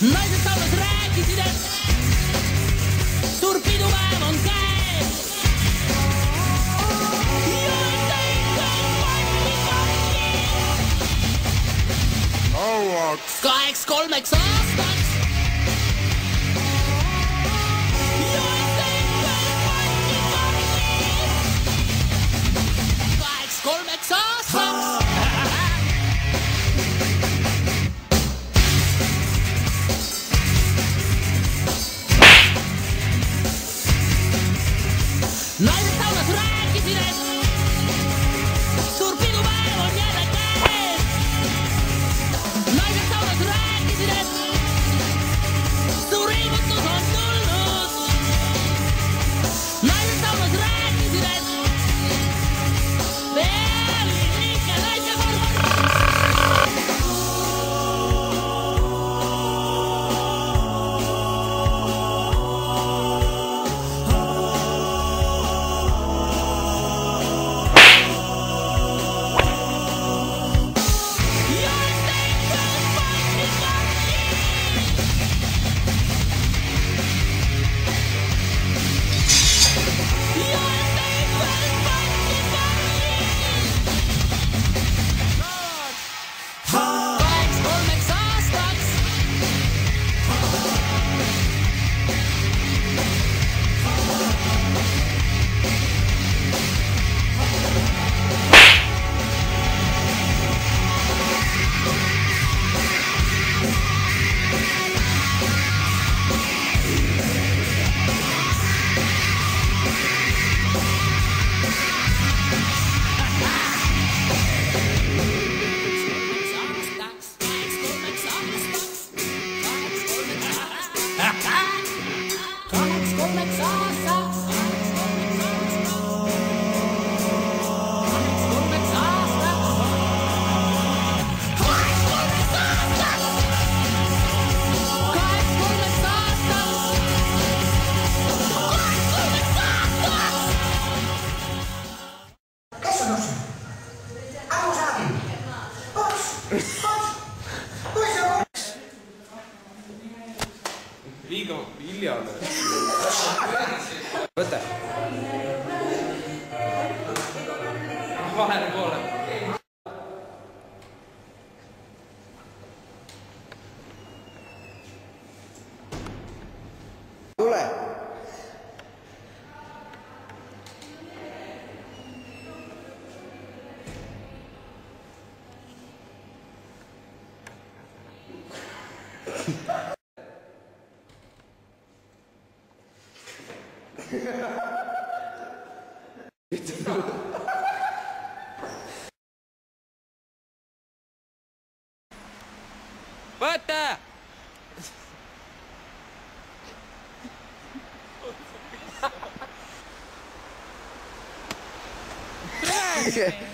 naised saunas rääkisid, et suur pidupäev on käes. Kaheks kolmeks aastaks. Kaheks kolmeks aastaks. Naised saunas rääkisid, et suur pidupäev on jälle käes. Naised saunas rääkisid, et suur ilmutus on tulnud. Naised saunas rääkisid, et veel liike naise vorm on. Liiga hilja on. Võta. Vahele poole. Tule. Võta! Yeah.